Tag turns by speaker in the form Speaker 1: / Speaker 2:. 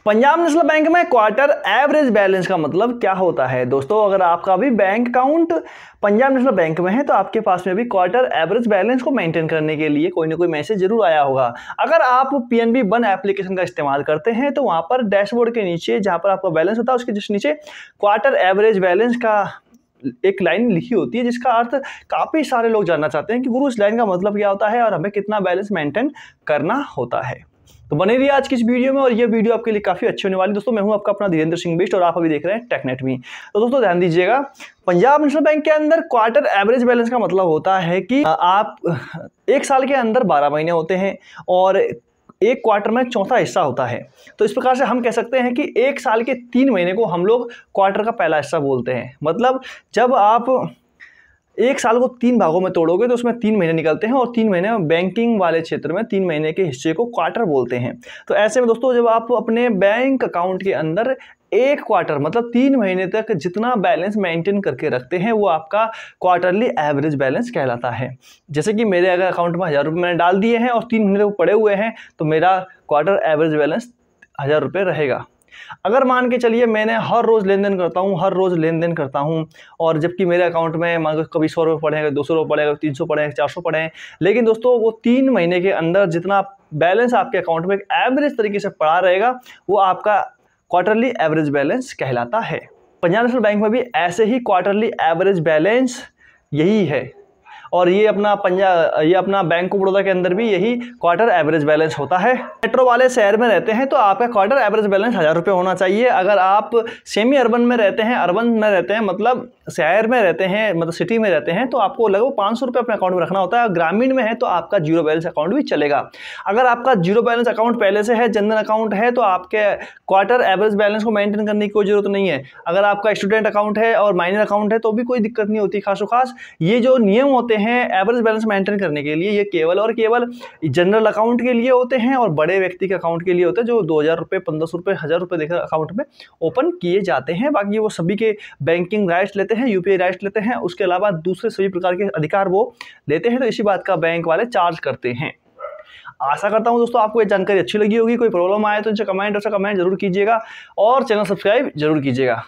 Speaker 1: Punjab national bank में quarter average balance का मतलब क्या होता है। दोस्तों, अगर आपका भी bank account Punjab national bank में है तो आपके पास में भी क्वार्टर एवरेज बैलेंस को मेंटेन करने के लिए कोई ना कोई मैसेज जरूर आया होगा। अगर आप पीएनबी वन एप्लीकेशन का इस्तेमाल करते हैं तो वहां पर डैशबोर्ड के नीचे जहां पर आपका बैलेंस होता है उसके जस्ट नीचे क्वार्टर एवरेज बैलेंस का एक लाइन लिखी होती है, जिसका अर्थ काफी सारे लोग जानना चाहते हैं कि गुरु इस लाइन का मतलब क्या होता है और हमें कितना बैलेंस मेंटेन करना होता है। तो बने रहिए आज की इस वीडियो में और ये वीडियो आपके लिए काफी अच्छी होने वाली है। दोस्तों, मैं हूं आपका अपना धीरेन्द्र सिंह बिष्ट और आप अभी देख रहे हैं टेकनेट में। तो दोस्तों ध्यान दीजिएगा, पंजाब नेशनल बैंक के अंदर क्वार्टर एवरेज बैलेंस का मतलब होता है कि आप एक साल के अंदर 12 महीने होते हैं और एक क्वार्टर में चौथा हिस्सा होता है। तो इस प्रकार से हम कह सकते हैं कि एक साल के 3 महीने को हम लोग क्वार्टर का पहला हिस्सा बोलते हैं। मतलब जब आप एक साल को 3 भागों में तोड़ोगे तो उसमें 3 महीने निकलते हैं और 3 महीने बैंकिंग वाले क्षेत्र में 3 महीने के हिस्से को क्वार्टर बोलते हैं। तो ऐसे में दोस्तों, जब आप अपने बैंक अकाउंट के अंदर एक क्वार्टर मतलब 3 महीने तक जितना बैलेंस मेंटेन करके रखते हैं वो आपका क्वार्टरली एवरेज बैलेंस कहलाता है। जैसे कि मेरे अगर अकाउंट में 1000 रुपये मैंने डाल दिए हैं और 3 महीने तक पड़े हुए हैं तो मेरा क्वार्टर एवरेज बैलेंस 1000 रुपये रहेगा। अगर मान के चलिए मैंने हर रोज़ लेन देन करता हूँ और जबकि मेरे अकाउंट में मान लो कभी 100 रुपये पड़े हैं, 200 रुपये पड़े हैं, 300 पड़े हैं, 400 पड़े हैं, लेकिन दोस्तों वो 3 महीने के अंदर जितना बैलेंस आपके अकाउंट में एक एवरेज तरीके से पड़ा रहेगा वो आपका क्वार्टरली एवरेज बैलेंस कहलाता है। पंजाब नेशनल बैंक में भी ऐसे ही क्वार्टरली एवरेज बैलेंस यही है और ये अपना बैंक ऑफ बड़ौदा के अंदर भी यही क्वार्टर एवरेज बैलेंस होता है। मेट्रो वाले शहर में रहते हैं तो आपका क्वार्टर एवरेज बैलेंस 1000 रुपये होना चाहिए। अगर आप सेमी अर्बन में रहते हैं, मतलब शहर में रहते हैं, मतलब सिटी में रहते हैं, तो आपको लगभग 500 रुपये अपने अकाउंट में रखना होता है। ग्रामीण में है तो आपका जीरो बैलेंस अकाउंट भी चलेगा। अगर आपका जीरो बैलेंस अकाउंट पहले से है, जनरल अकाउंट है, तो आपके क्वार्टर एवरेज बैलेंस को मेंटेन करने की कोई जरूरत नहीं है। अगर आपका स्टूडेंट अकाउंट है और माइनर अकाउंट है तो भी कोई दिक्कत नहीं होती खास। ये जो नियम होते हैं एवरेज बैलेंस मेंटेन करने के लिए, ये केवल और केवल जनरल अकाउंट के लिए होते हैं और बड़े व्यक्ति के अकाउंट के लिए होते हैं जो 2000 रुपये, 1500 रुपये, 1000 रुपये देकर अकाउंट में ओपन किए जाते हैं। बाकी वो सभी के बैंकिंग राइट्स लेते हैं, यूपीआई राइट्स लेते हैं, उसके अलावा दूसरे सभी प्रकार के अधिकार वो लेते हैं। तो इसी बात का बैंक वाले चार्ज करते हैं। आशा करता हूं दोस्तों आपको ये जानकारी अच्छी लगी होगी। कोई प्रॉब्लम आए तो इनसे कमेंट जरूर कीजिएगा और चैनल सब्सक्राइब जरूर कीजिएगा।